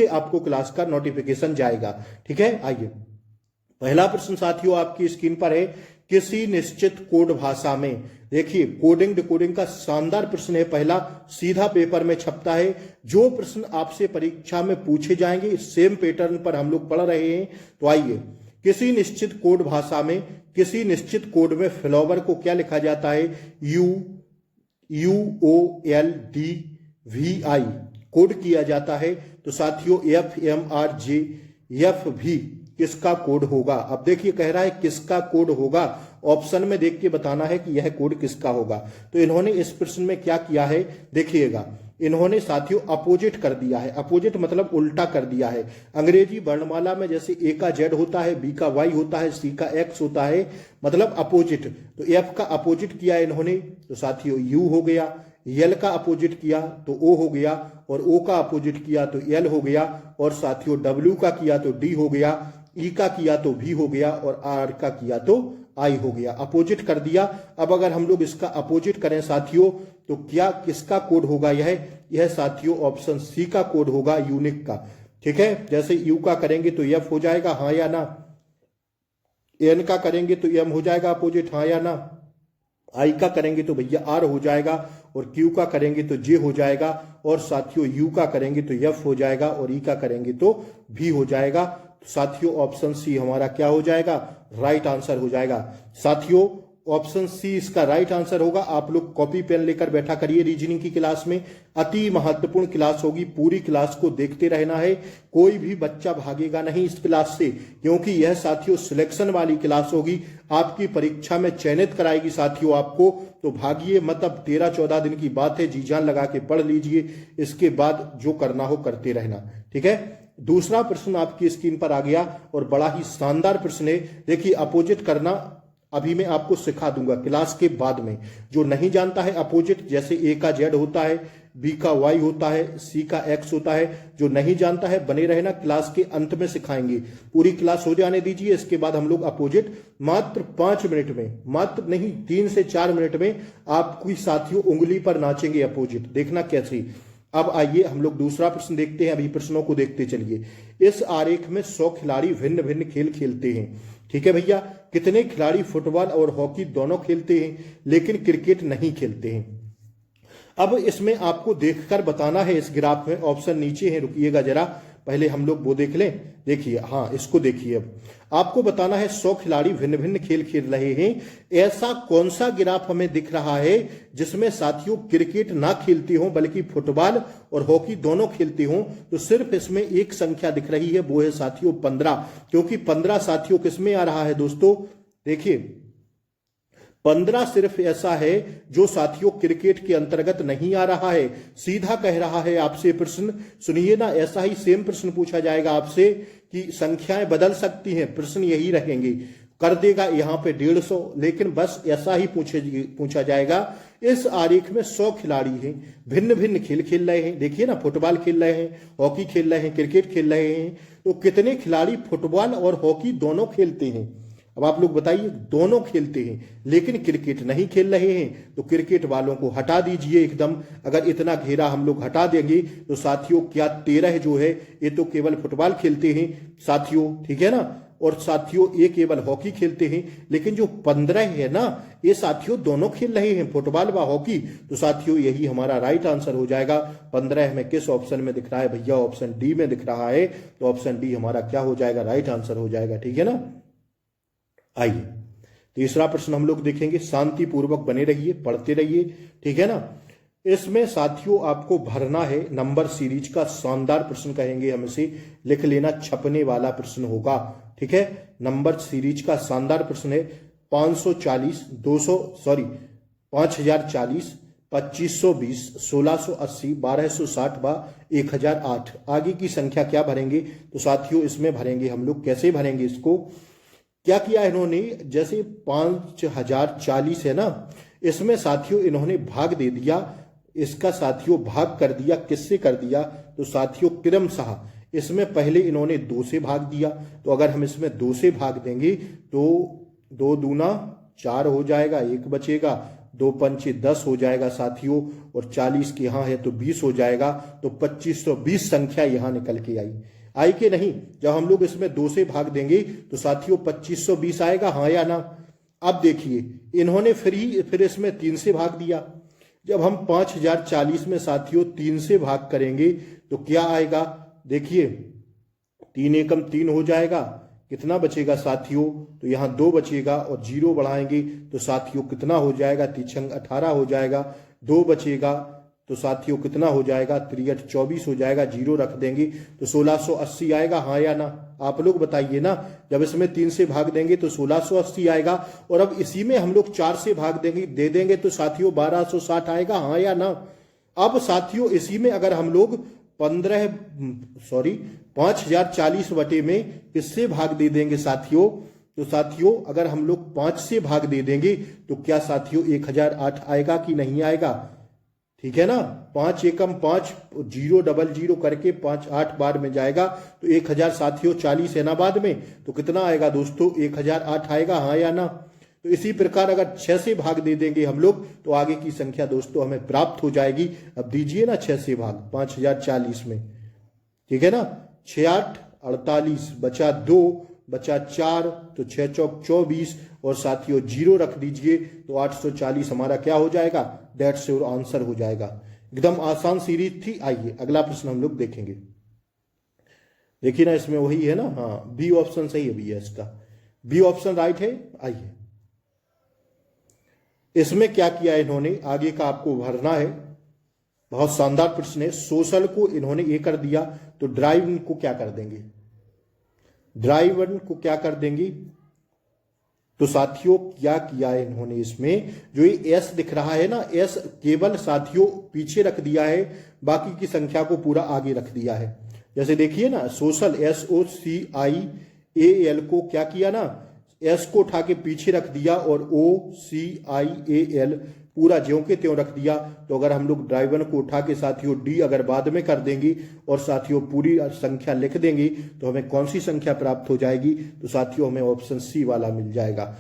आपको क्लास का नोटिफिकेशन जाएगा। ठीक है, आइए पहला प्रश्न साथियों आपकी स्क्रीन पर है, किसी निश्चित कोड भाषा में। देखिए कोडिंग डिकोडिंग का शानदार प्रश्न है, पहला सीधा पेपर में छपता है। जो प्रश्न आपसे परीक्षा में पूछे जाएंगे सेम पैटर्न पर हम लोग पढ़ रहे हैं। तो आइए, किसी निश्चित कोड भाषा में, किसी निश्चित कोड में फ्लावर को क्या लिखा जाता है? UOLDVI कोड किया जाता है। तो साथियों FMRJF किसका कोड होगा? अब देखिए कह रहा है किसका कोड होगा, ऑप्शन में देख के बताना है कि यह कोड किसका होगा। तो इन्होंने इस प्रश्न में क्या किया है, देखिएगा इन्होंने साथियों अपोजिट कर दिया है। अपोजिट मतलब उल्टा कर दिया है। अंग्रेजी वर्णमाला में जैसे ए का जेड होता है, बी का वाई होता है, सी का एक्स होता है, मतलब अपोजिट। तो एफ का अपोजिट किया इन्होंने, तो साथियों यू हो गया। एल का अपोजिट किया तो ओ हो गया, और ओ का अपोजिट किया तो एल हो गया, और साथियों डब्ल्यू का किया तो डी हो गया, ई का किया तो वी हो गया, और आर का किया तो आई हो गया। अपोजिट कर दिया। अब अगर हम लोग इसका अपोजिट करें साथियों तो क्या किसका कोड होगा? यह साथियों ऑप्शन सी का कोड होगा, यूनिक का। ठीक है, जैसे यू का करेंगे तो एफ हो जाएगा, हाँ या ना। एन का करेंगे तो एम हो जाएगा अपोजिट, हाँ या ना। आई का करेंगे तो भैया आर हो जाएगा, और क्यू का करेंगे तो जे हो जाएगा, और साथियों यू का करेंगे तो एफ हो जाएगा, और ई का करेंगे तो भी हो जाएगा। तो साथियों ऑप्शन सी हमारा क्या हो जाएगा? राइट आंसर हो जाएगा। साथियों ऑप्शन सी इसका राइट आंसर होगा। आप लोग कॉपी पेन लेकर बैठा करिए रीजनिंग की क्लास में, अति महत्वपूर्ण क्लास होगी, पूरी क्लास को देखते रहना है। कोई भी बच्चा भागेगा नहीं इस क्लास से, क्योंकि यह साथियों सिलेक्शन वाली क्लास होगी, आपकी परीक्षा में चयनित कराएगी साथियों आपको। तो भागिए मत, अब 13-14 दिन की बात है, जी जान लगा के पढ़ लीजिए, इसके बाद जो करना हो करते रहना। ठीक है, दूसरा प्रश्न आपकी स्क्रीन पर आ गया, और बड़ा ही शानदार प्रश्न है। देखिए अपोजिट करना अभी मैं आपको सिखा दूंगा क्लास के बाद में। जो नहीं जानता है अपोजिट, जैसे ए का जेड होता है, बी का वाई होता है, सी का एक्स होता है, जो नहीं जानता है बने रहना, क्लास के अंत में सिखाएंगे। पूरी क्लास हो जाने दीजिए, इसके बाद हम लोग अपोजिट मात्र 5 मिनट में, मात्र नहीं 3 से 4 मिनट में आपकी साथियों उंगली पर नाचेंगे अपोजिट, देखना कैसे। अब आइए हम लोग दूसरा प्रश्न देखते हैं, अभी प्रश्नों को देखते चलिए। इस आरेख में 100 खिलाड़ी भिन्न भिन्न खेल खेलते हैं। ठीक है भैया, कितने खिलाड़ी फुटबॉल और हॉकी दोनों खेलते हैं लेकिन क्रिकेट नहीं खेलते हैं? अब इसमें आपको देखकर बताना है, इस ग्राफ में ऑप्शन नीचे है, रुकिएगा जरा, पहले हम लोग वो देख लें। देखिए, हाँ इसको देखिए, अब आपको बताना है 100 खिलाड़ी भिन्न भिन्न खेल खेल रहे हैं, ऐसा कौन सा ग्राफ हमें दिख रहा है जिसमें साथियों क्रिकेट ना खेलते हो बल्कि फुटबॉल और हॉकी दोनों खेलते हो? तो सिर्फ इसमें एक संख्या दिख रही है, वो है साथियों 15, क्योंकि 15 साथियों किसमें आ रहा है दोस्तों? देखिए 15 सिर्फ ऐसा है जो साथियों क्रिकेट के अंतर्गत नहीं आ रहा है। सीधा कह रहा है आपसे प्रश्न, सुनिए ना, ऐसा ही सेम प्रश्न पूछा जाएगा आपसे कि संख्याएं बदल सकती हैं, प्रश्न यही रहेंगे, कर देगा यहाँ पे 150, लेकिन बस ऐसा ही पूछा जाएगा। इस आरेख में 100 खिलाड़ी हैं, भिन्न भिन्न खेल खेल रहे हैं। देखिए ना, फुटबॉल खेल रहे हैं, हॉकी खेल रहे हैं, क्रिकेट खेल रहे हैं। तो कितने खिलाड़ी फुटबॉल और हॉकी दोनों खेलते हैं? अब आप लोग बताइए, दोनों खेलते हैं लेकिन क्रिकेट नहीं खेल रहे हैं, तो क्रिकेट वालों को हटा दीजिए एकदम। अगर इतना घेरा हम लोग हटा देंगे तो साथियों क्या 13 जो है ये तो केवल फुटबॉल खेलते हैं साथियों, ठीक है ना, और साथियों ये केवल हॉकी खेलते हैं। लेकिन जो 15 है ना, ये साथियों दोनों खेल रहे हैं, फुटबॉल व हॉकी। तो साथियों यही हमारा राइट आंसर हो जाएगा। 15 में किस ऑप्शन में दिख रहा है भैया? ऑप्शन डी में दिख रहा है। तो ऑप्शन डी हमारा क्या हो जाएगा? राइट आंसर हो जाएगा। ठीक है ना। आइए तीसरा प्रश्न हम लोग देखेंगे, शांतिपूर्वक बने रहिए, पढ़ते रहिए, ठीक है ना। इसमें साथियों आपको भरना है नंबर सीरीज का, शानदार प्रश्न कहेंगे हम इसे, लिख लेना, छपने वाला प्रश्न होगा, ठीक है। नंबर सीरीज का शानदार प्रश्न है 5040 5040 2520 1680 1260 व 1008। आगे की संख्या क्या भरेंगे? तो साथियों इसमें भरेंगे हम लोग, कैसे भरेंगे इसको? क्या किया इन्होंने, जैसे 5040 है ना, इसमें साथियों इन्होंने भाग दे दिया, इसका साथियों भाग कर दिया, किससे कर दिया? तो साथियों क्रमशः इसमें पहले इन्होंने 2 से भाग दिया। तो अगर हम इसमें 2 से भाग देंगे तो 2 दूना 4 हो जाएगा, 1 बचेगा, 2 पंचे 10 हो जाएगा साथियों, और 40 के यहाँ है तो 20 हो जाएगा, तो 2520 संख्या यहाँ निकल के आई कि नहीं। जब हम लोग इसमें 2 से भाग देंगे तो साथियों 2520 आएगा, हाँ या ना। अब देखिए इन्होंने फिर इसमें 3 से भाग दिया। जब हम 5040 में साथियों 3 से भाग करेंगे तो क्या आएगा, देखिए 3 एकम 3 हो जाएगा, कितना बचेगा साथियों, तो यहाँ 2 बचेगा, और 0 बढ़ाएंगे तो साथियों कितना हो जाएगा, 3 18 हो जाएगा, 2 बचेगा तो साथियों कितना हो जाएगा, 3 24 हो जाएगा, 0 रख देंगे तो 1680 आएगा, हाँ या ना। आप लोग बताइए ना, जब इसमें 3 से भाग देंगे तो 1680 आएगा, और अब इसी में हम लोग 4 से भाग दे देंगे तो साथियों 1260 आएगा, हाँ या ना। अब साथियों इसी में अगर हम लोग 5040 बटे में किससे भाग दे देंगे साथियों, तो साथियों अगर हम लोग 5 से भाग दे देंगे तो क्या साथियों 1008 आएगा कि नहीं आएगा, ठीक है ना। 5 एकम 5 0 डबल 0 करके 5 8 बार में जाएगा तो 1000 साथियों 40 है ना बाद में, तो कितना आएगा दोस्तों, 1008 आएगा, हाँ या ना। तो इसी प्रकार अगर 6 से भाग दे देंगे हम लोग तो आगे की संख्या दोस्तों हमें प्राप्त हो जाएगी। अब दीजिए ना 6 से भाग 5040 में, ठीक है ना। 6 8 48 बचा 2 बचा 4, तो 6 चौक 24, और साथियों 0 रख दीजिए तो 840 हमारा क्या हो जाएगा, दैट्स योर आंसर हो जाएगा। एकदम आसान सीरीज थी। आइए अगला प्रश्न हम लोग देखेंगे। देखिए ना इसमें वही है ना, हाँ बी ऑप्शन सही है भैया, इसका बी ऑप्शन राइट है। आइए इसमें क्या किया इन्होंने, आगे का आपको भरना है। बहुत शानदार प्रश्न है। सोशल को इन्होंने ये कर दिया तो ड्राइव को क्या कर देंगे, ड्राइव को क्या कर देंगे, तो साथियों क्या किया है इन्होंने, इसमें जो ये एस दिख रहा है ना, एस केवल साथियों पीछे रख दिया है, बाकी की संख्या को पूरा आगे रख दिया है। जैसे देखिए ना सोशल SOCIAL को क्या किया ना, एस को उठा के पीछे रख दिया और OCIAL पूरा ज्यों के त्यों रख दिया। तो अगर हम लोग ड्राइवर को उठा के साथियों डी अगर बाद में कर देंगे और साथियों पूरी संख्या लिख देंगे तो हमें कौन सी संख्या प्राप्त हो जाएगी, तो साथियों हमें ऑप्शन सी वाला मिल जाएगा,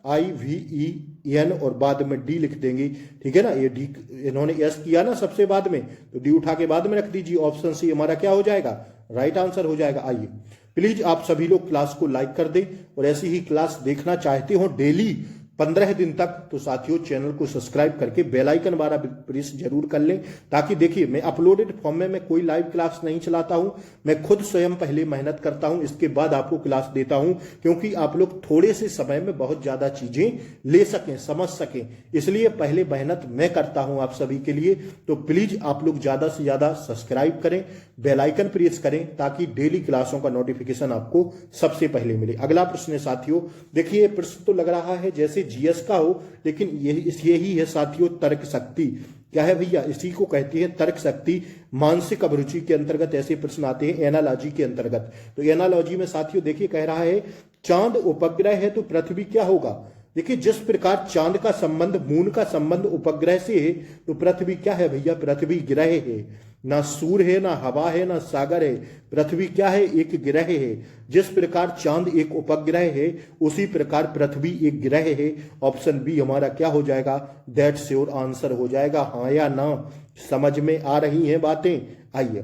RIVEN और बाद में डी लिख देंगे, ठीक है ना। ये डी इन्होंने एस किया ना सबसे बाद में, तो डी उठा के बाद में रख दीजिए, ऑप्शन सी हमारा क्या हो जाएगा, राइट आंसर हो जाएगा। आइए प्लीज आप सभी लोग क्लास को लाइक कर दें, और ऐसी ही क्लास देखना चाहते हो डेली 15 दिन तक, तो साथियों चैनल को सब्सक्राइब करके बेल आइकन वाला प्रेस जरूर कर लें, ताकि देखिए मैं अपलोडेड फॉर्म में मैं कोई लाइव क्लास नहीं चलाता हूं, मैं खुद स्वयं पहले मेहनत करता हूं, इसके बाद आपको क्लास देता हूं, क्योंकि आप लोग थोड़े से समय में बहुत ज्यादा चीजें ले सकें, समझ सकें, इसलिए पहले मेहनत मैं करता हूं आप सभी के लिए। तो प्लीज आप लोग ज्यादा से ज्यादा सब्सक्राइब करें, बेल आइकन प्रेस करें, ताकि डेली क्लासों का नोटिफिकेशन आपको सबसे पहले मिले। अगला प्रश्न है साथियों, देखिए प्रश्न तो लग रहा है जैसे जीएस का हो, लेकिन यही है साथियों तर्क शक्ति। क्या है भैया, इसी को कहते हैं तर्क शक्ति। मानसिक अभिरुचि के अंतर्गत ऐसे प्रश्न आते हैं, एनालॉजी के अंतर्गत। तो एनालॉजी में साथियों देखिए कह रहा है चांद उपग्रह है तो पृथ्वी क्या होगा। देखिए जिस प्रकार चांद का संबंध मून का संबंध उपग्रह से है, तो पृथ्वी क्या है भैया, पृथ्वी ग्रह है, ना सूर्य है, ना हवा है, ना सागर है, पृथ्वी क्या है, एक ग्रह है। जिस प्रकार चांद एक उपग्रह है उसी प्रकार पृथ्वी एक ग्रह है। ऑप्शन बी हमारा क्या हो जाएगा, दैट्स योर आंसर हो जाएगा, हाँ या ना। समझ में आ रही हैं बातें। आइए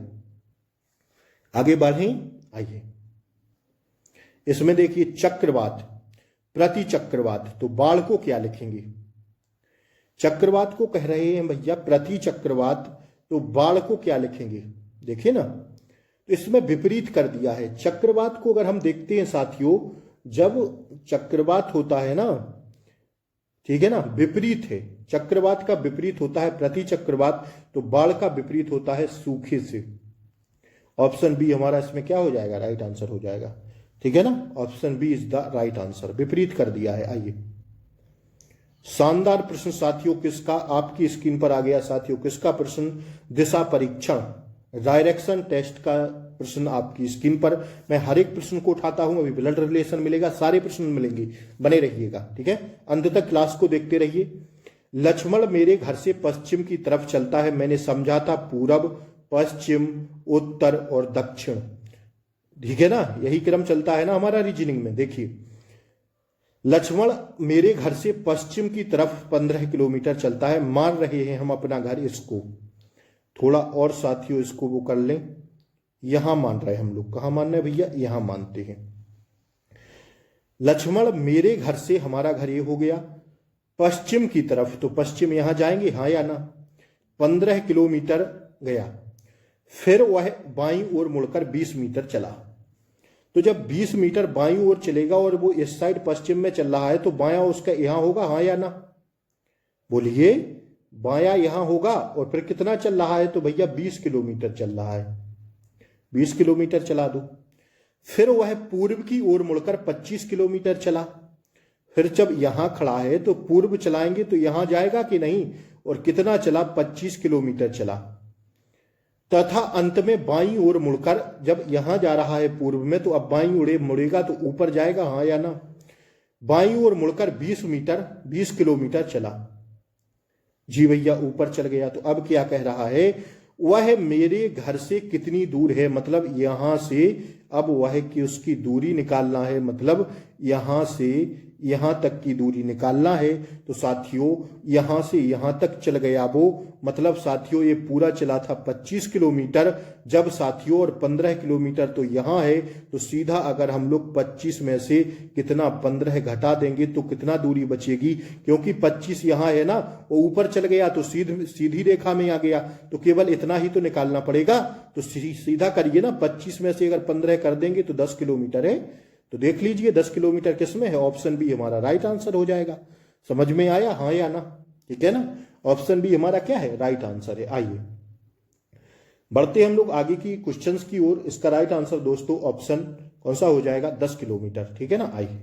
आगे बढ़ें। आइए इसमें देखिए चक्रवात प्रति चक्रवात, तो बाढ़ को क्या लिखेंगे, चक्रवात को कह रहे हैं भैया प्रति चक्रवात, तो बाढ़ को क्या लिखेंगे। देखिए ना तो इसमें विपरीत कर दिया है। चक्रवात को अगर हम देखते हैं साथियों, जब चक्रवात होता है ना, ठीक है ना, विपरीत है, चक्रवात का विपरीत होता है प्रति चक्रवात, तो बाढ़ का विपरीत होता है सूखे से। ऑप्शन बी हमारा इसमें क्या हो जाएगा, राइट आंसर हो जाएगा, ठीक है ना। Option B is the right answer, विपरीत कर दिया है। आइए शानदार प्रश्न साथियों किसका, आपकी स्क्रीन पर आ गया साथियों, किसका प्रश्न, दिशा परीक्षण डायरेक्शन टेस्ट का प्रश्न आपकी स्क्रीन पर। मैं हर एक प्रश्न को उठाता हूं, अभी ब्लड रिलेशन मिलेगा, सारे प्रश्न मिलेंगे, बने रहिएगा, ठीक है, अंत तक क्लास को देखते रहिए। लक्ष्मण मेरे घर से पश्चिम की तरफ चलता है, मैंने समझा था पूरब पश्चिम उत्तर और दक्षिण, ठीक है ना, यही क्रम चलता है ना हमारा रीजनिंग में। देखिए लक्ष्मण मेरे घर से पश्चिम की तरफ 15 किलोमीटर चलता है। मान रहे हैं हम अपना घर, इसको थोड़ा और साथियों इसको वो कर लें। यहां मान रहे हैं हम लोग, कहां मान रहे हैं भैया, यहां मानते हैं। लक्ष्मण मेरे घर से, हमारा घर ये हो गया, पश्चिम की तरफ, तो पश्चिम यहां जाएंगे, हाँ या ना, 15 किलोमीटर गया। फिर वह बाईं ओर मुड़कर 20 मीटर चला। तो जब 20 मीटर बाईं ओर चलेगा और वो इस साइड पश्चिम में चल रहा है, तो बायां उसका यहां होगा, हाँ या ना, बोलिए। बायां यहां होगा और फिर कितना चल रहा है, तो भैया 20 किलोमीटर चल रहा है, 20 किलोमीटर चला दो। फिर वह पूर्व की ओर मुड़कर 25 किलोमीटर चला। फिर जब यहां खड़ा है तो पूर्व चलाएंगे तो यहां जाएगा कि नहीं, और कितना चला, 25 किलोमीटर चला। तथा अंत में बाईं ओर मुड़कर, जब यहां जा रहा है पूर्व में, तो अब बाईं ओर मुड़ेगा तो ऊपर जाएगा, हाँ या ना, बाईं ओर मुड़कर 20 किलोमीटर चला। जी भैया ऊपर चल गया। तो अब क्या कह रहा है, वह मेरे घर से कितनी दूर है, मतलब यहां से अब वह की उसकी दूरी निकालना है, मतलब यहां से यहां तक की दूरी निकालना है। तो साथियों यहां से यहां तक चल गया वो, मतलब साथियों ये पूरा चला था 25 किलोमीटर। जब साथियों और 15 किलोमीटर तो यहां है, तो सीधा अगर हम लोग 25 में से कितना 15 घटा देंगे तो कितना दूरी बचेगी, क्योंकि 25 यहां है ना, वो ऊपर चल गया तो सीधी रेखा में आ गया, तो केवल इतना ही तो निकालना पड़ेगा। तो सीधा करिए ना, 25 में से अगर 15 कर देंगे तो 10 किलोमीटर है। तो देख लीजिए 10 किलोमीटर किस में है, ऑप्शन बी हमारा राइट आंसर हो जाएगा। समझ में आया, हाँ या ना, ठीक है ना, ऑप्शन बी हमारा क्या है, राइट आंसर है। आइए बढ़ते हम लोग आगे की क्वेश्चंस की ओर। इसका राइट आंसर दोस्तों ऑप्शन कौन सा हो जाएगा, 10 किलोमीटर, ठीक है ना। आइए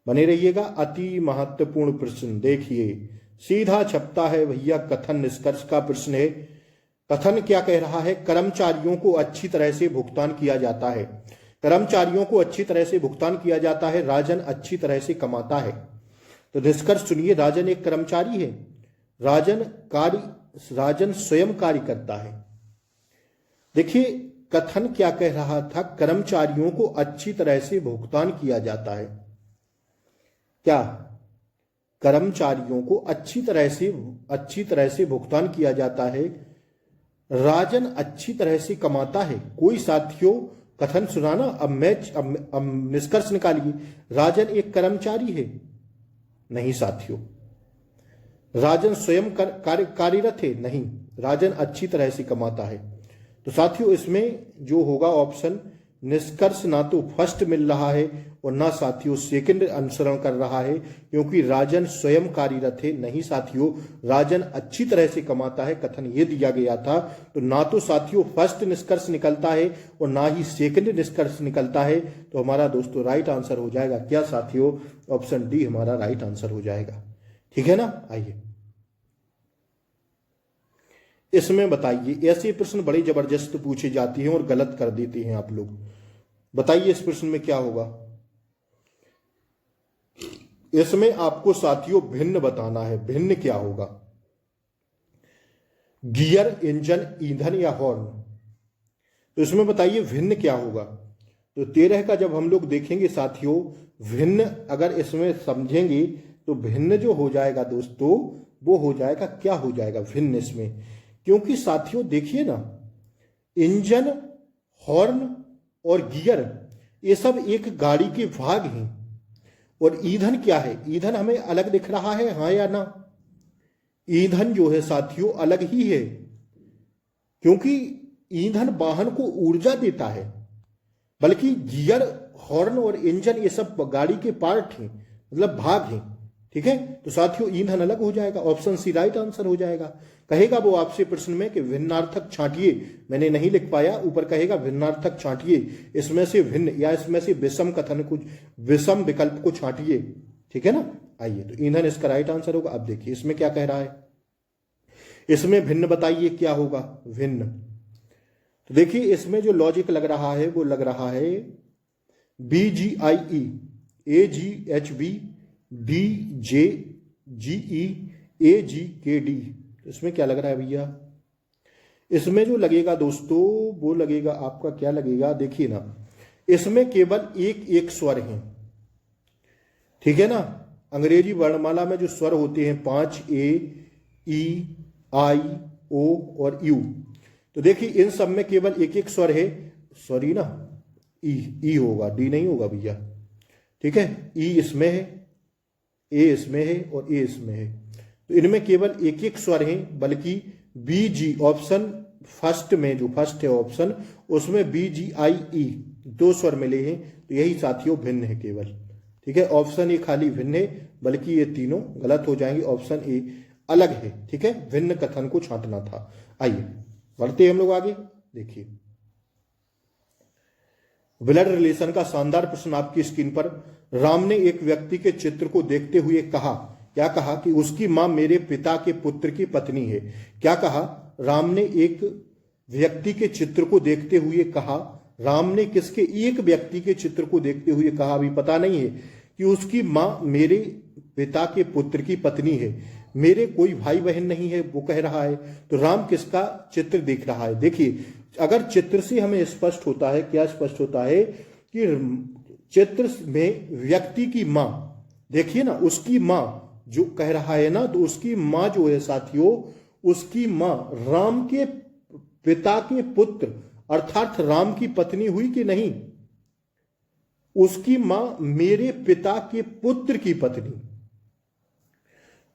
बने रहिएगा। अति महत्वपूर्ण प्रश्न देखिए, सीधा छपता है भैया, कथन निष्कर्ष का प्रश्न है। कथन क्या कह रहा है, कर्मचारियों को अच्छी तरह से भुगतान किया जाता है। कर्मचारियों को अच्छी तरह से भुगतान किया जाता है, राजन अच्छी तरह से कमाता है। तो निष्कर्ष सुनिए, राजन एक कर्मचारी है, राजन स्वयं कार्य करता है। देखिए कथन क्या कह रहा था, कर्मचारियों को अच्छी तरह से भुगतान किया जाता है। क्या कर्मचारियों को अच्छी तरह से भुगतान किया जाता है, राजन अच्छी तरह से कमाता है। कोई साथियों कथन सुनाना, अब निष्कर्ष निकालिए। राजन एक कर्मचारी है, नहीं साथियों। राजन स्वयं कार्यरत है, नहीं। राजन अच्छी तरह से कमाता है। तो साथियों इसमें जो होगा ऑप्शन, निष्कर्ष ना तो फर्स्ट मिल रहा है और ना साथियों सेकंड अनुसरण कर रहा है, क्योंकि राजन स्वयं कार्यरत है, नहीं साथियों। राजन अच्छी तरह से कमाता है, कथन ये दिया गया था। तो ना तो साथियों फर्स्ट निष्कर्ष निकलता है और ना ही सेकंड निष्कर्ष निकलता है। तो हमारा दोस्तों राइट आंसर हो जाएगा क्या साथियों, ऑप्शन डी हमारा राइट आंसर हो जाएगा, ठीक है ना। आइए इसमें बताइए, ऐसे प्रश्न बड़े जबरदस्त पूछे जाते हैं और गलत कर देते हैं आप लोग। बताइए इस प्रश्न में क्या होगा। इसमें आपको साथियों भिन्न बताना है, भिन्न क्या होगा, गियर, इंजन, ईंधन या हॉर्न। तो इसमें बताइए भिन्न क्या होगा। तो 13 का जब हम लोग देखेंगे साथियों, भिन्न अगर इसमें समझेंगे तो भिन्न जो हो जाएगा दोस्तों, वो हो जाएगा, क्या हो जाएगा भिन्न इसमें, क्योंकि साथियों देखिए ना, इंजन, हॉर्न और गियर ये सब एक गाड़ी के भाग हैं। और ईंधन क्या है, ईंधन हमें अलग दिख रहा है, हाँ या ना। ईंधन जो है साथियों अलग ही है, क्योंकि ईंधन वाहन को ऊर्जा देता है, बल्कि गियर, हॉर्न और इंजन ये सब गाड़ी के पार्ट हैं, मतलब भाग हैं, ठीक है। तो साथियों ईंधन अलग हो जाएगा, ऑप्शन सी राइट आंसर हो जाएगा। कहेगा वो आपसे प्रश्न में कि भिन्नार्थक छांटिए, मैंने नहीं लिख पाया, ऊपर कहेगा भिन्नार्थक छांटिए, इसमें से भिन्न या इसमें से विषम कथन को, विषम विकल्प को छांटिए, ठीक है ना। आइए तो ईंधन इसका राइट आंसर होगा। अब देखिए इसमें क्या कह रहा है, इसमें भिन्न बताइए क्या होगा, भिन्न। तो देखिए इसमें जो लॉजिक लग रहा है वो लग रहा है BGIE, AGHB, DJGE, AGKD। इसमें क्या लग रहा है भैया, इसमें जो लगेगा दोस्तों वो लगेगा आपका, क्या लगेगा देखिए ना, इसमें केवल एक एक स्वर है, ठीक है ना। अंग्रेजी वर्णमाला में जो स्वर होते हैं 5, ए, ई, आई, ओ और यू, तो देखिए इन सब में केवल एक एक स्वर है, सॉरी ना, ई होगा, डी नहीं होगा भैया, ठीक है। ई इसमें है, ए इसमें है और ए इसमें है, तो इनमें केवल एक एक स्वर हैं, बल्कि बी जी ऑप्शन फर्स्ट में, जो फर्स्ट है ऑप्शन, उसमें बी जी आई ई 2 स्वर मिले हैं, तो यही साथियों भिन्न है केवल, ठीक है। ऑप्शन ए खाली भिन्न है, बल्कि ये तीनों गलत हो जाएंगे, ऑप्शन ए अलग है, ठीक है। भिन्न कथन को छांटना था। आइए बढ़ते हैं हम लोग आगे। देखिए ब्लड रिलेशन का शानदार प्रश्न आपकी स्क्रीन पर। राम ने एक व्यक्ति के चित्र को देखते हुए कहा, क्या कहा कि उसकी मां मेरे पिता के पुत्र की पत्नी है। क्या कहा? राम ने एक व्यक्ति के चित्र को देखते हुए कहा, राम ने किसके? एक व्यक्ति के चित्र को देखते हुए कहा, अभी पता नहीं है, कि उसकी मां मेरे पिता के पुत्र की पत्नी है, मेरे कोई भाई बहन नहीं है, वो कह रहा है। तो राम किसका चित्र देख रहा है? देखिए अगर चित्र से हमें स्पष्ट होता है, क्या स्पष्ट होता है कि चित्र में व्यक्ति की मां, देखिए ना, उसकी मां जो कह रहा है ना, तो उसकी मां जो है साथियों, उसकी मां राम के पिता के पुत्र अर्थात राम की पत्नी हुई कि नहीं? उसकी मां मेरे पिता के पुत्र की पत्नी,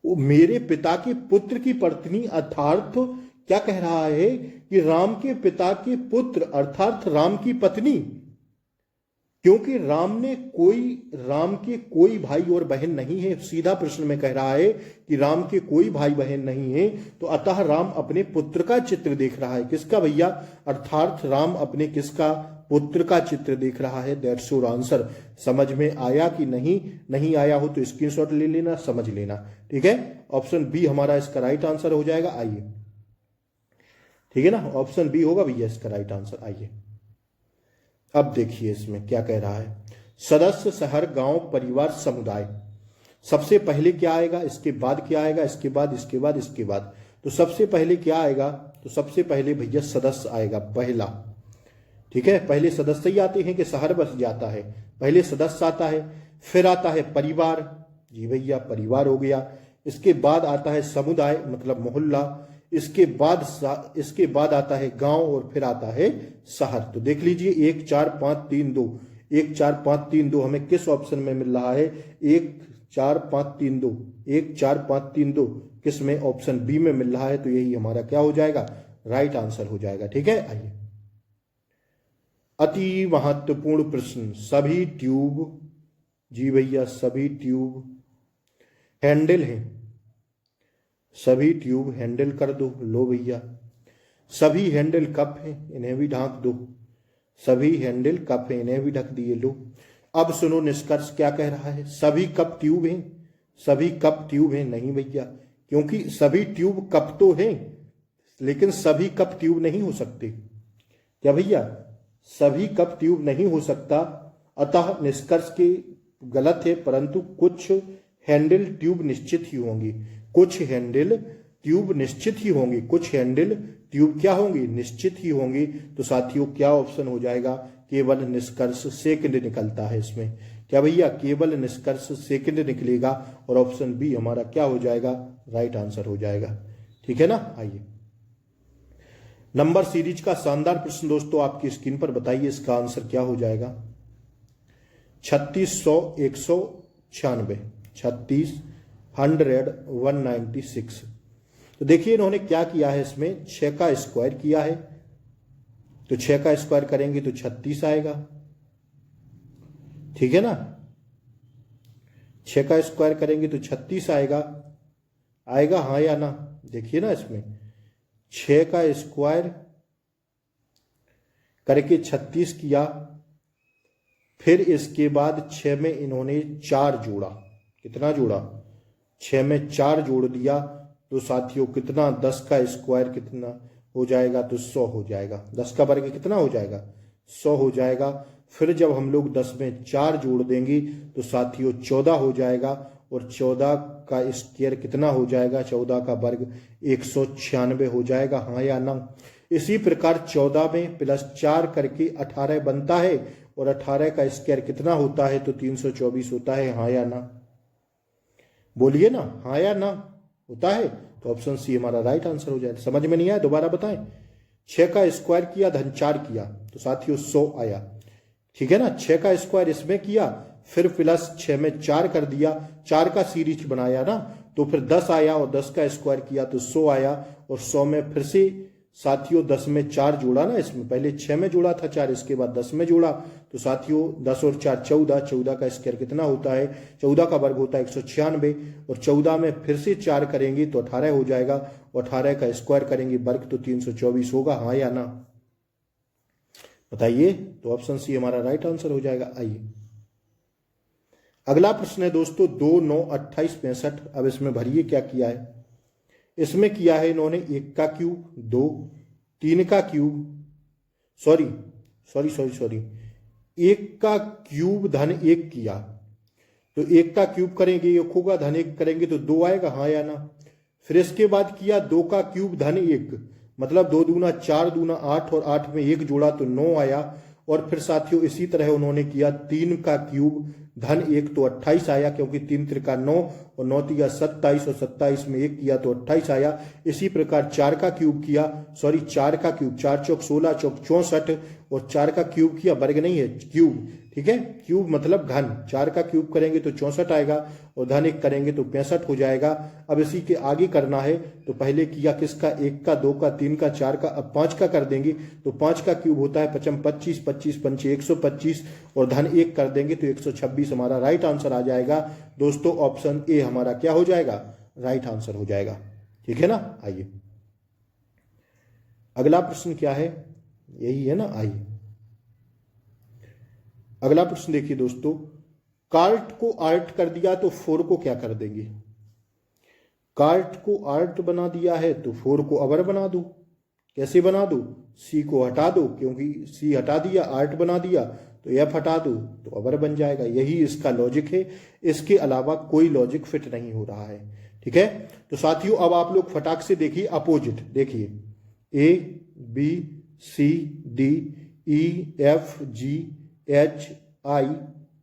मेरे पिता के पुत्र की पत्नी अर्थात क्या कह रहा है कि राम के पिता के पुत्र अर्थात राम की पत्नी, क्योंकि राम के कोई भाई और बहन नहीं है, सीधा प्रश्न में कह रहा है कि राम के कोई भाई बहन नहीं है, तो अतः राम अपने पुत्र का चित्र देख रहा है। किसका भैया? अर्थात राम अपने किसका? पुत्र का चित्र देख रहा है। That's your answer. समझ में आया कि नहीं? नहीं आया हो तो स्क्रीनशॉट ले लेना, समझ लेना, ठीक है। ऑप्शन बी हमारा इसका राइट आंसर हो जाएगा। आइए, ठीक है ना, ऑप्शन बी होगा भैया इसका राइट आंसर। आइए अब देखिए इसमें क्या कह रहा है। सदस्य, शहर, गांव, परिवार, समुदाय, सबसे पहले क्या आएगा, इसके बाद क्या आएगा, इसके बाद, इसके बाद, इसके बाद। तो सबसे पहले क्या आएगा? तो सबसे पहले भैया सदस्य आएगा पहला, ठीक है। पहले सदस्य ही आते हैं कि शहर बस जाता है? पहले सदस्य आता है, फिर आता है परिवार, जी भैया परिवार हो गया। इसके बाद आता है समुदाय मतलब मोहल्ला, इसके बाद आता है गांव और फिर आता है शहर। तो देख लीजिए 1 4 5 3 2, 1 4 5 3 2 हमें किस ऑप्शन में मिल रहा है? 1 4 5 3 2, 1 4 5 3 2 किस में? ऑप्शन बी में मिल रहा है। तो यही हमारा क्या हो जाएगा? राइट आंसर हो जाएगा, ठीक है। आइए अति महत्वपूर्ण प्रश्न, सभी ट्यूब, जी भैया सभी ट्यूब हैंडल हैं, सभी ट्यूब हैंडल कर दो। लो भैया सभी हैंडल कप हैं, इन्हें भी ढांक दो। सभी हैंडल कप हैं, इन्हें भी ढक दिए। लो अब सुनो निष्कर्ष क्या कह रहा है। सभी कप ट्यूब हैं, सभी कप ट्यूब हैं? नहीं भैया, क्योंकि सभी ट्यूब कप तो हैं, लेकिन सभी कप ट्यूब नहीं हो सकते। क्या भैया? सभी कप ट्यूब नहीं हो सकता, अतः निष्कर्ष के गलत है, परंतु कुछ हैंडल ट्यूब निश्चित ही होंगी, कुछ हैंडल ट्यूब निश्चित ही होंगी, कुछ हैंडल ट्यूब क्या होंगी? निश्चित ही होंगी। तो साथियों क्या ऑप्शन हो जाएगा? केवल निष्कर्ष सेकंड निकलता है इसमें। क्या भैया? केवल निष्कर्ष सेकंड निकलेगा और ऑप्शन बी हमारा क्या हो जाएगा? राइट आंसर हो जाएगा, ठीक है ना। आइए नंबर सीरीज का शानदार प्रश्न दोस्तों आपकी स्क्रीन पर, बताइए इसका आंसर क्या हो जाएगा? 3600 196, 3600 196। तो देखिए इन्होंने क्या किया है, इसमें 6 का स्क्वायर किया है, तो 6 का स्क्वायर करेंगे तो 36 आएगा, ठीक है ना। 6 का स्क्वायर करेंगे तो 36 आएगा, आएगा हाँ या ना? देखिए ना इसमें 6 का स्क्वायर करके 36 किया, फिर इसके बाद 6 में इन्होंने 4 जोड़ा। कितना जोड़ा? 6 में 4 जोड़ दिया, तो साथियों कितना? 10 का स्क्वायर कितना हो जाएगा? तो 100 हो जाएगा। 10 का वर्ग कितना हो जाएगा? 100 हो जाएगा। फिर जब हम लोग 10 में 4 जोड़ देंगे तो साथियों 14 हो जाएगा, और 14 का स्क्वायर कितना हो जाएगा? 14 का वर्ग 196 हो जाएगा, हाँ या ना? इसी प्रकार 14 में प्लस 4 करके 18 बनता है, और 18 का स्क्वायर कितना होता है? तो 324 होता है, हाँ या ना? बोलिए ना, हाँ या ना होता है, तो ऑप्शन सी हमारा राइट आंसर हो जाएगा। समझ में नहीं आया दोबारा बताएं। 6 का स्क्वायर किया धन 4 किया तो साथियों 100 आया, ठीक है ना। 6 का स्क्वायर इसमें किया, फिर प्लस 6 में 4 कर दिया, 4 का सीरीज बनाया ना, तो फिर 10 आया और 10 का स्क्वायर किया तो 100 आया। और 100 में फिर से साथियों 10 में 4 जोड़ा ना, इसमें पहले 6 में जोड़ा था 4, इसके बाद 10 में जोड़ा, तो साथियों 10 और 4 14, 14 का स्क्वायर कितना होता है, 14 का वर्ग होता है 196, और 14 में फिर से 4 करेंगे तो 18 हो जाएगा, और 18 का स्क्वायर करेंगे वर्ग तो 324 होगा, हाँ या ना बताइए। तो ऑप्शन सी हमारा राइट आंसर हो जाएगा। आइए अगला प्रश्न है दोस्तों 2 9 28 65। अब इसमें भरिए क्या किया है। इसमें किया है इन्होंने 1 का क्यूब 2, 3 का क्यूब, सॉरी 1 का क्यूब धन 1 किया, तो 1 का क्यूब करेंगे 1 होगा, धन 1 करेंगे तो 2 आएगा, हाँ या ना। फिर इसके बाद किया 2 का क्यूब धन 1, मतलब 2 दूना 4 दूना 8, और 8 में 1 जोड़ा तो 9 आया। और फिर साथियों इसी तरह उन्होंने किया 3 का क्यूब धन 1 तो 28 आया, क्योंकि 3 त्रिका 9 और 9 तिया 27, और 27 में 1 किया तो 28 आया। इसी प्रकार 4 का क्यूब किया, 4 का क्यूब, 4 चौक 16 चौक 64, और 4 का क्यूब किया, वर्ग नहीं है क्यूब, ठीक है, क्यूब मतलब घन। 4 का क्यूब करेंगे तो 64 आएगा, और धन 1 करेंगे तो 65 हो जाएगा। अब इसी के आगे करना है, तो पहले किया किसका, 1 का 2 का 3 का 4 का, अब 5 का कर देंगे, तो 5 का क्यूब होता है 5 25, 25 पंचे 125, और धन 1 कर देंगे तो 126 हमारा राइट आंसर आ जाएगा। दोस्तों ऑप्शन ए हमारा क्या हो जाएगा, राइट आंसर हो जाएगा, ठीक है ना। आइए अगला प्रश्न क्या है, यही है ना। आइए अगला प्रश्न देखिए दोस्तों, कार्ट को आर्ट कर दिया तो 4 को क्या कर देंगे। कार्ट को आर्ट बना दिया है तो 4 को अवर बना दो। कैसे बना दो, सी को हटा दो, क्योंकि सी हटा दिया, आर्ट बना दिया, तो एफ हटा दो तो अवर बन जाएगा। यही इसका लॉजिक है, इसके अलावा कोई लॉजिक फिट नहीं हो रहा है, ठीक है। तो साथियों अब आप लोग फटाक से देखिए अपोजिट, देखिए A B C D E F G H I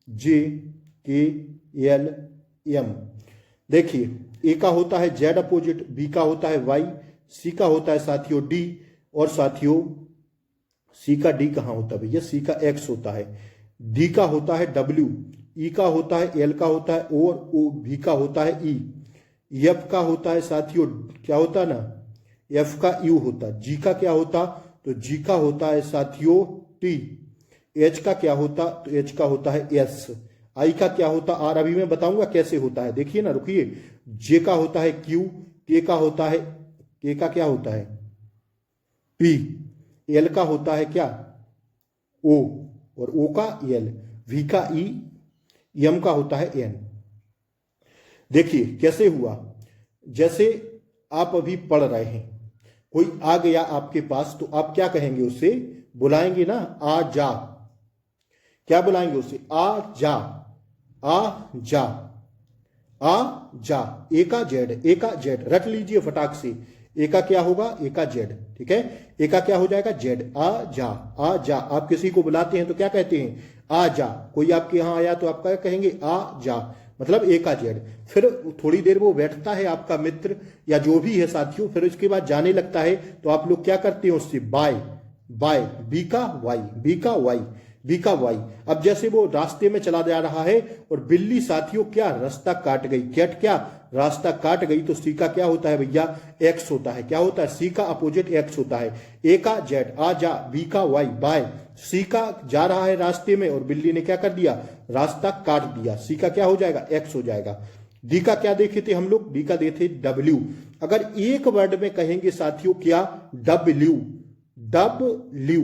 J K L M. देखिए ए का होता है जेड अपोजिट, बी का होता है वाई, सी का होता है साथियों डी, और साथियों सी का डी कहां होता है भैया, सी का एक्स होता है, डी का होता है डब्ल्यू, ई का होता है एल का होता है ओ, और ओ भी का होता है ई, एफ का होता है साथियों क्या होता है ना, एफ का यू होता है, जी का क्या होता, तो जी का होता है साथियों टी, एच का क्या होता, तो एच का होता है एस, आई का क्या होता आर। अभी मैं बताऊंगा कैसे होता है, देखिए ना, रुकिए। जे का होता है क्यू, के का होता है, के का क्या होता है पी, एल का होता है क्या ओ, और ओ का एल, वी का ई, एम का होता है एन। देखिए कैसे हुआ, जैसे आप अभी पढ़ रहे हैं, कोई आ गया आपके पास तो आप क्या कहेंगे, उससे बुलाएंगे ना, आ जा, क्या बुलाएंगे उसे, आ जा, आ जा, आ जा। ए का जेड, ए का जेड रट लीजिए फटाक से, ए का क्या होगा, ए का जेड, ठीक है, ए का क्या हो जाएगा जेड, आ जा, आ जा। आप किसी को बुलाते हैं तो क्या कहते हैं, आ जा। कोई आपके यहां आया तो आप क्या कहेंगे, आ जा, मतलब ए का जेड। फिर थोड़ी देर वो बैठता है आपका मित्र या जो भी है साथियों, फिर उसके बाद जाने लगता है तो आप लोग क्या करते हैं उससे, बाय बाय, बी का वाई, बी का वाई, बी का वाई। अब जैसे वो रास्ते में चला जा रहा है और बिल्ली साथियों क्या रास्ता काट गई, कैट क्या रास्ता काट गई, तो सी का क्या होता है भैया, एक्स होता है, क्या होता है, सी का अपोजिट एक्स होता है। ए का जेड आ जा, बी का वाई बाय, सी का जा रहा है रास्ते में और बिल्ली ने क्या कर दिया, रास्ता काट दिया, सी का क्या हो जाएगा, एक्स हो जाएगा। डी का क्या देखे थे हम लोग, डी का देखे डब्ल्यू। अगर एक वर्ड में कहेंगे साथियों क्या, डब्ल्यू, डब्ल्यू,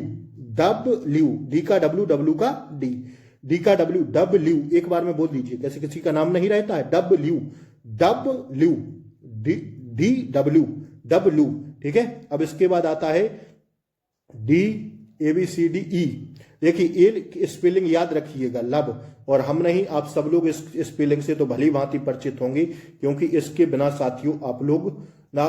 डब्ल्यू, डी का डब्ल्यू, डब्ल्यू का डी, डी का डब्ल्यू, डब्ल्यू, एक बार में बोल दीजिए, कैसे किसी का नाम नहीं रहता है, W, W, D W, W, ठीक है। अब इसके बाद आता है D A B C D E. देखिए ए स्पेलिंग याद रखिएगा, लब, और हम नहीं आप सब लोग इस स्पेलिंग से तो भली भांति परिचित होंगे, क्योंकि इसके बिना साथियों आप लोग ना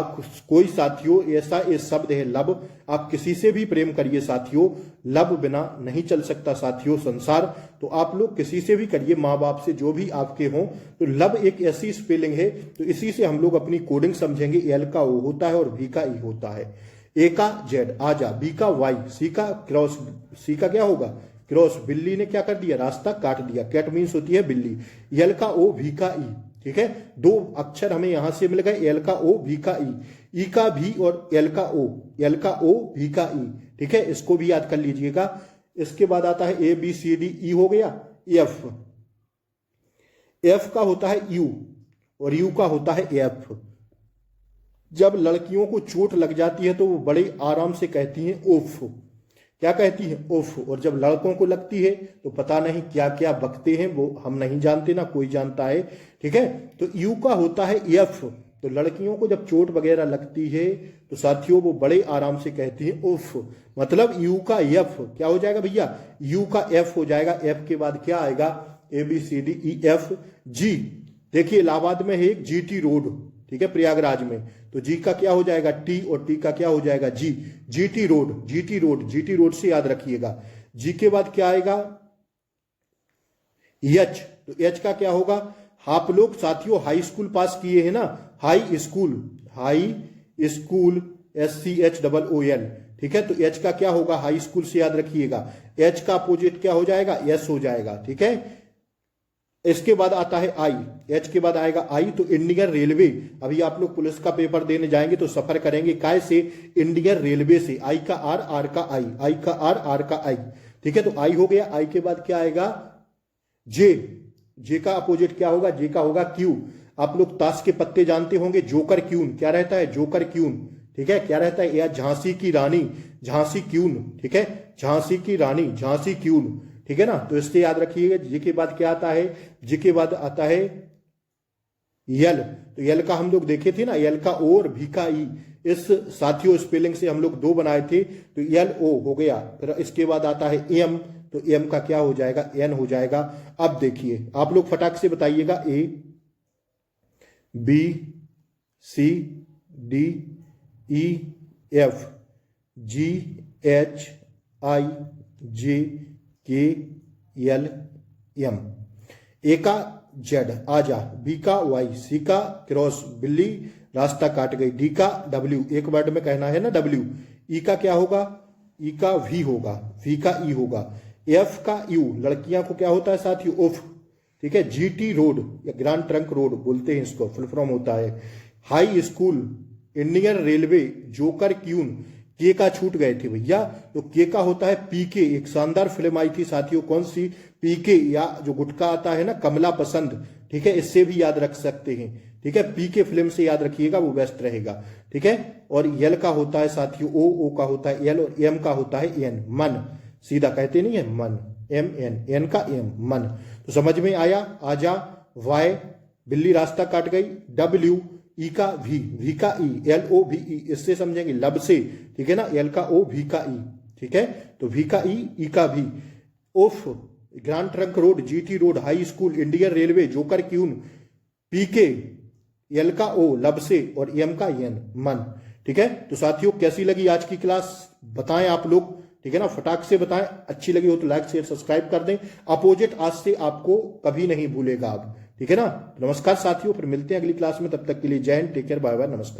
कोई साथियों ऐसा एक शब्द है लब। आप किसी से भी प्रेम करिए साथियों, लब बिना नहीं चल सकता साथियों संसार। तो आप लोग किसी से भी करिए, माँ बाप से, जो भी आपके हों। तो लब एक ऐसी स्पेलिंग है, तो इसी से हम लोग अपनी कोडिंग समझेंगे। एल का ओ होता है और भी का ई होता है। ए का जेड आजा, बी का वाई, सी का क्रॉस, सी का क्या होगा क्रॉस, बिल्ली ने क्या कर दिया रास्ता काट दिया, कैट मीन्स होती है बिल्ली। एल का ओ भी का ई, ठीक है, दो अक्षर हमें यहां से मिल गए, एल का ओ भी का ई का भी और एल का ओ, एल का ओ भी का ई, ठीक है, इसको भी याद कर लीजिएगा। इसके बाद आता है ए बी सी डी, ई हो गया, एफ, एफ का होता है यू और यू का होता है एफ। जब लड़कियों को चोट लग जाती है तो वो बड़े आराम से कहती हैं उफ, क्या कहती है उफ। और जब लड़कों को लगती है तो पता नहीं क्या क्या बकते हैं, वो हम नहीं जानते ना कोई जानता है, ठीक है। तो यू का होता है एफ। तो लड़कियों को जब चोट वगैरह लगती है तो साथियों वो बड़े आराम से कहती है उफ। मतलब यू का एफ क्या हो जाएगा भैया, यू का एफ हो जाएगा। एफ के बाद क्या आएगा, A B C D E F G. देखिए इलाहाबाद में है एक जीटी रोड, ठीक है, प्रयागराज में, तो जी का क्या हो जाएगा टी और टी का क्या हो जाएगा G, G T road, G T road, G T road से याद रखिएगा। जी के बाद क्या आएगा एच, तो एच का क्या होगा, आप लोग साथियों हाई स्कूल पास किए हैं ना, high school, high school SCHOOL, ठीक है। तो एच का क्या होगा, हाई स्कूल से याद रखिएगा। एच का अपोजिट क्या हो जाएगा, एस हो जाएगा, ठीक है। इसके बाद आता है आई, एच के बाद आएगा आई, तो इंडियन रेलवे। अभी आप लोग पुलिस का पेपर देने जाएंगे तो सफर करेंगे काय से, इंडियन रेलवे से। आई का आर, आर का आई, आई का आर, आर का आई, ठीक है। तो आई हो गया। आई के बाद क्या आएगा जे, जे का अपोजिट क्या होगा, जे का होगा क्यू। आप लोग ताश के पत्ते जानते होंगे, जोकर क्यून, क्या रहता है जोकर क्यून, ठीक है, क्या रहता है, या झांसी की रानी, झांसी क्यून, ठीक है, झांसी की रानी, झांसी क्यून, ठीक है ना। तो इससे याद रखिएगा। जी के बाद क्या आता है, जी के बाद आता है यल, तो यल का हम लोग देखे थे ना, यल का ओ और भी का ई। इस साथियों स्पेलिंग से हम लोग दो बनाए थे, तो यल ओ हो गया। फिर इसके बाद आता है एम, तो एम का क्या हो जाएगा, एन हो जाएगा। अब देखिए आप लोग फटाक से बताइएगा, A B C D E F G H I J K L M. ए का जेड आजा, बी का वाई, सी का क्रॉस, बिल्ली रास्ता काट गई, डी का डब्ल्यू, एक वर्ड में कहना है ना डब्ल्यू। ई का क्या होगा, ई का वी होगा, वी का ई होगा। एफ का यू, लड़कियां को क्या होता है साथियों उफ, ठीक है। जीटी रोड या ग्रांड ट्रंक रोड बोलते हैं इसको, फुल फॉर्म होता है high school, Indian railway, joker queen. के का छूट गए थे भैया, तो के का होता है पीके। एक शानदार फिल्म आई थी साथियों, कौन सी, पीके, या जो गुटखा आता है ना कमला पसंद, ठीक है, इससे भी याद रख सकते हैं, ठीक है। पीके फिल्म से याद रखिएगा, वो बेस्ट रहेगा, ठीक है। और यल का होता है साथियों ओ का होता है एल और एम का होता है एन, मन, सीधा कहते नहीं है मन, एम एन, एन का एम, मन। तो समझ में आया। आजा, वाई, बिल्ली रास्ता काट गई, डब्ल्यू, ई का वी का ई, एल ओ भी ई, इससे समझेंगे लब से, ठीक है ना, एल का ओ भी का ई, ठीक है। तो वी का ई का भी, उफ, grand trunk road, G T road, high school, Indian railway, joker queen, PK, L का ओ लब से और एम का एन, मन, ठीक है। तो साथियों कैसी लगी आज की क्लास बताएं आप लोग, ठीक है ना, फटाक से बताएं। अच्छी लगी हो तो लाइक शेयर सब्सक्राइब कर दें। अपोजिट आज से आपको कभी नहीं भूलेगा आप, ठीक है ना। नमस्कार साथियों, फिर मिलते हैं अगली क्लास में, तब तक के लिए जय हिंद, टेक केयर, बाय बाय, नमस्कार।